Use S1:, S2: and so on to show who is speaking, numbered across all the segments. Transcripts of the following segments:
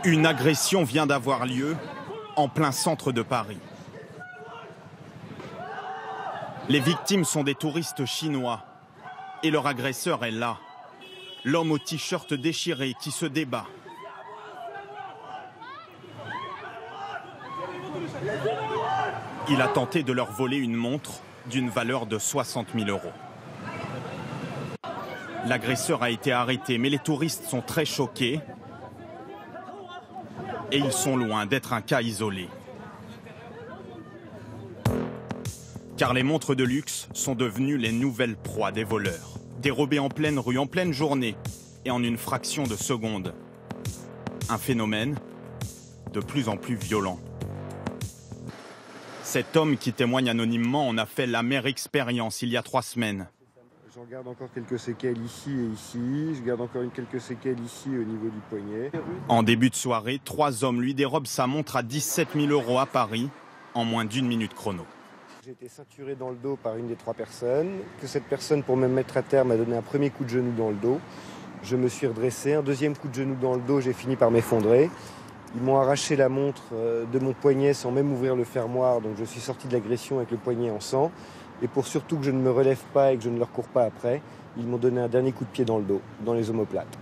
S1: Une agression vient d'avoir lieu en plein centre de Paris. Les victimes sont des touristes chinois et leur agresseur est là. L'homme au t-shirt déchiré qui se débat. Il a tenté de leur voler une montre d'une valeur de 60 000 €. L'agresseur a été arrêté, mais les touristes sont très choqués. Et ils sont loin d'être un cas isolé. Car les montres de luxe sont devenues les nouvelles proies des voleurs. Dérobées en pleine rue, en pleine journée et en une fraction de seconde. Un phénomène de plus en plus violent. Cet homme qui témoigne anonymement en a fait l'amère expérience il y a 3 semaines.
S2: J'en garde encore quelques séquelles ici et ici. Je garde encore quelques séquelles ici au niveau du poignet.
S1: En début de soirée, 3 hommes lui dérobent sa montre à 17 000 € à Paris en moins d'1 minute chrono.
S2: J'ai été ceinturé dans le dos par une des 3 personnes. Que cette personne, pour me mettre à terre, m'a donné un premier coup de genou dans le dos. Je me suis redressé. Un deuxième coup de genou dans le dos, j'ai fini par m'effondrer. Ils m'ont arraché la montre de mon poignet sans même ouvrir le fermoir. Donc je suis sorti de l'agression avec le poignet en sang. Et pour surtout que je ne me relève pas et que je ne leur cours pas après, ils m'ont donné un dernier coup de pied dans le dos, dans les omoplates.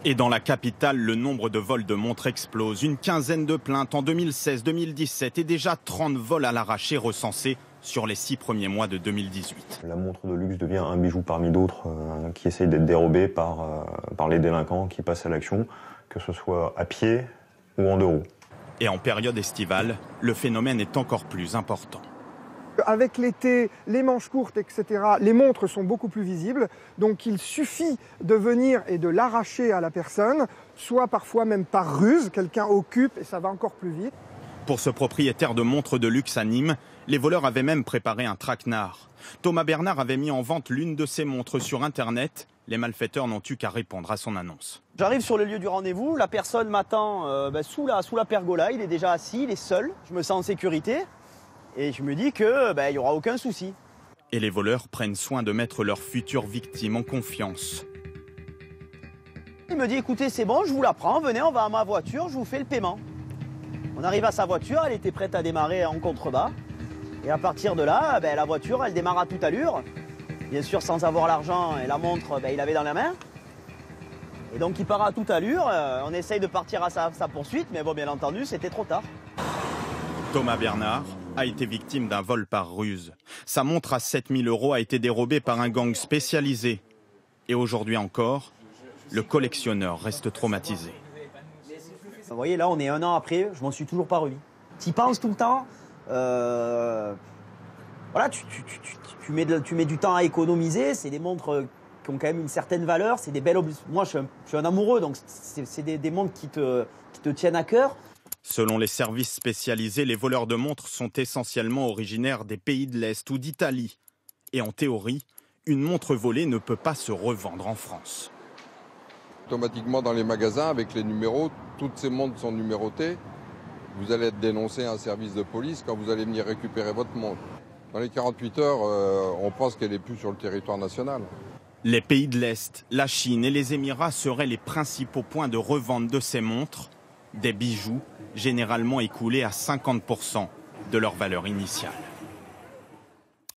S1: Et dans la capitale, le nombre de vols de montres explose. Une quinzaine de plaintes en 2016-2017 et déjà 30 vols à l'arraché recensés sur les 6 premiers mois de 2018.
S3: La montre de luxe devient un bijou parmi d'autres qui essayent d'être dérobés par les délinquants qui passent à l'action, que ce soit à pied ou en 2 roues.
S1: Et en période estivale, le phénomène est encore plus important.
S4: Avec l'été, les manches courtes, etc., les montres sont beaucoup plus visibles. Donc il suffit de venir et de l'arracher à la personne, soit parfois même par ruse, quelqu'un occupe et ça va encore plus vite.
S1: Pour ce propriétaire de montres de luxe à Nîmes, les voleurs avaient même préparé un traquenard. Thomas Bernard avait mis en vente l'une de ses montres sur Internet. Les malfaiteurs n'ont eu qu'à répondre à son annonce.
S5: J'arrive sur le lieu du rendez-vous, la personne m'attend sous la pergola, il est déjà assis, il est seul, je me sens en sécurité. Et je me dis qu'il n'y aura aucun souci.
S1: Et les voleurs prennent soin de mettre leurs futures victimes en confiance.
S5: Il me dit, écoutez, c'est bon, je vous la prends, venez, on va à ma voiture, je vous fais le paiement. On arrive à sa voiture, elle était prête à démarrer en contrebas. Et à partir de là, la voiture, elle démarre à toute allure. Bien sûr, sans avoir l'argent et la montre, il avait dans la main. Et donc, il part à toute allure. On essaye de partir à sa poursuite, mais bon, bien entendu, c'était trop tard.
S1: Thomas Bernard a été victime d'un vol par ruse. Sa montre à 7 000 € a été dérobée par un gang spécialisé. Et aujourd'hui encore, le collectionneur reste traumatisé.
S5: Vous voyez, là, on est 1 an après, je m'en suis toujours pas remis. Tu y penses tout le temps. Voilà, tu mets du temps à économiser. C'est des montres qui ont quand même une certaine valeur. C'est des belles objets. Moi, je suis un amoureux, donc c'est des montres qui te tiennent à cœur.
S1: Selon les services spécialisés, les voleurs de montres sont essentiellement originaires des pays de l'Est ou d'Italie. Et en théorie, une montre volée ne peut pas se revendre en France.
S6: Automatiquement dans les magasins, avec les numéros, toutes ces montres sont numérotées. Vous allez être dénoncé à un service de police quand vous allez venir récupérer votre montre. Dans les 48 heures, on pense qu'elle n'est plus sur le territoire national.
S1: Les pays de l'Est, la Chine et les Émirats seraient les principaux points de revente de ces montres. Des bijoux généralement écoulés à 50% de leur valeur initiale.